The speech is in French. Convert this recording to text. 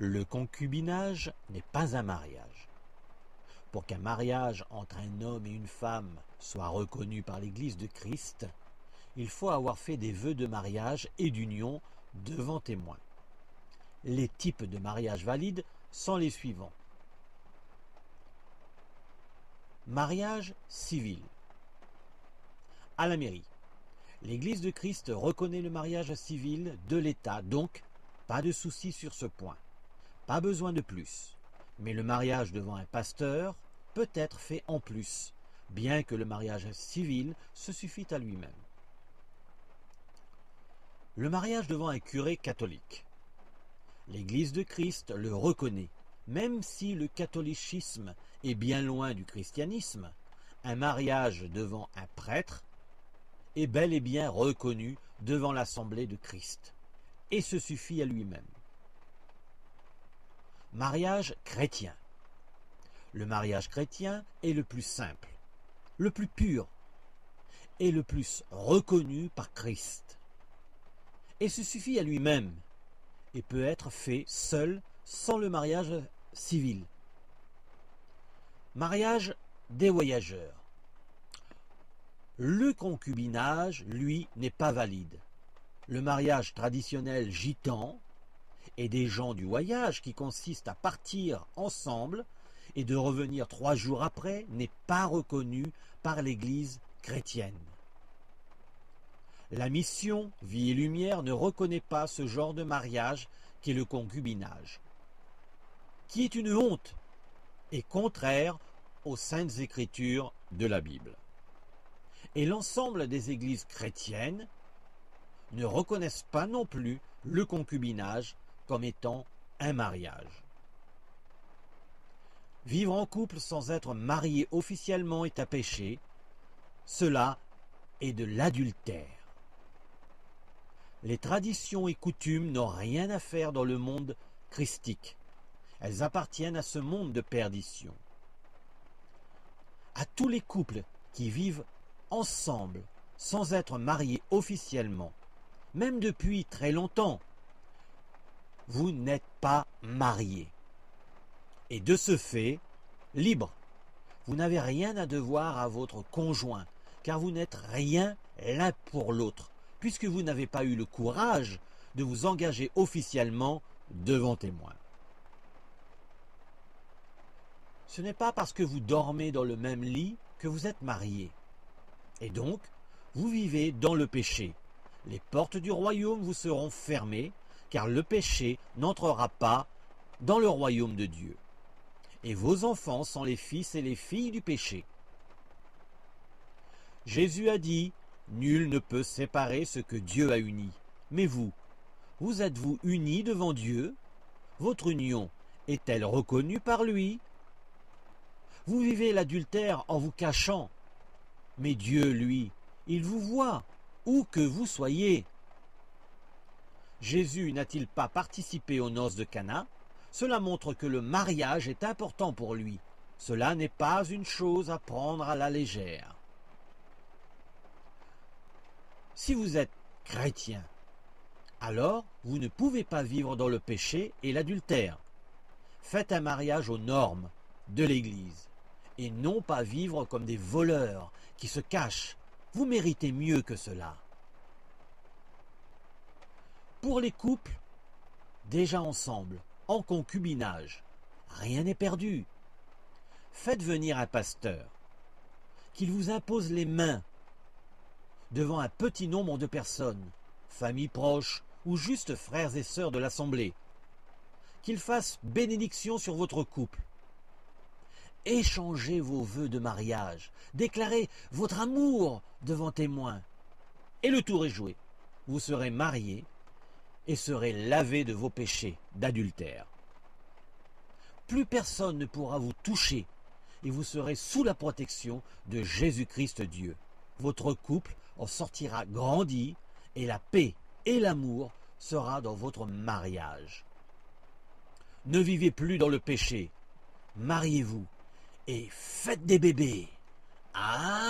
Le concubinage n'est pas un mariage. Pour qu'un mariage entre un homme et une femme soit reconnu par l'Église de Christ, il faut avoir fait des vœux de mariage et d'union devant témoins. Les types de mariage valides sont les suivants. Mariage civil. À la mairie, l'Église de Christ reconnaît le mariage civil de l'État, donc pas de souci sur ce point. Pas besoin de plus. Mais le mariage devant un pasteur peut être fait en plus, bien que le mariage civil se suffit à lui-même. Le mariage devant un curé catholique. L'Église de Christ le reconnaît, même si le catholicisme est bien loin du christianisme. Un mariage devant un prêtre est bel et bien reconnu devant l'Assemblée de Christ, et se suffit à lui-même. Mariage chrétien. Le mariage chrétien est le plus simple, le plus pur et le plus reconnu par Christ, et se suffit à lui-même et peut être fait seul sans le mariage civil. Mariage des voyageurs. Le concubinage, lui, n'est pas valide. Le mariage traditionnel gitan et des gens du voyage qui consiste à partir ensemble et de revenir 3 jours après n'est pas reconnu par l'Église chrétienne. La mission Vie et Lumière ne reconnaît pas ce genre de mariage qu'est le concubinage, qui est une honte et contraire aux saintes écritures de la Bible. Et l'ensemble des églises chrétiennes ne reconnaissent pas non plus le concubinage comme étant un mariage. Vivre en couple sans être marié officiellement est un péché. Cela est de l'adultère. Les traditions et coutumes n'ont rien à faire dans le monde christique. Elles appartiennent à ce monde de perdition. À tous les couples qui vivent ensemble sans être mariés officiellement, même depuis très longtemps, vous n'êtes pas mariés. Et de ce fait, libre. Vous n'avez rien à devoir à votre conjoint, car vous n'êtes rien l'un pour l'autre, puisque vous n'avez pas eu le courage de vous engager officiellement devant témoins. Ce n'est pas parce que vous dormez dans le même lit que vous êtes mariés. Et donc, vous vivez dans le péché. Les portes du royaume vous seront fermées, car le péché n'entrera pas dans le royaume de Dieu. Et vos enfants sont les fils et les filles du péché. Jésus a dit, « Nul ne peut séparer ce que Dieu a uni. » Mais vous êtes-vous unis devant Dieu? Votre union est-elle reconnue par lui? Vous vivez l'adultère en vous cachant. Mais Dieu, lui, il vous voit, où que vous soyez. Jésus n'a-t-il pas participé aux noces de Cana? Cela montre que le mariage est important pour lui. Cela n'est pas une chose à prendre à la légère. Si vous êtes chrétien, alors vous ne pouvez pas vivre dans le péché et l'adultère. Faites un mariage aux normes de l'Église et non pas vivre comme des voleurs qui se cachent. Vous méritez mieux que cela. Pour les couples déjà ensemble, en concubinage, rien n'est perdu. Faites venir un pasteur, qu'il vous impose les mains devant un petit nombre de personnes, familles proches ou juste frères et sœurs de l'Assemblée, qu'il fasse bénédiction sur votre couple. Échangez vos vœux de mariage, déclarez votre amour devant témoins, et le tour est joué. Vous serez mariés et serez lavés de vos péchés d'adultère. Plus personne ne pourra vous toucher et vous serez sous la protection de Jésus-Christ Dieu. Votre couple en sortira grandi et la paix et l'amour sera dans votre mariage. Ne vivez plus dans le péché, mariez-vous et faites des bébés. Amen.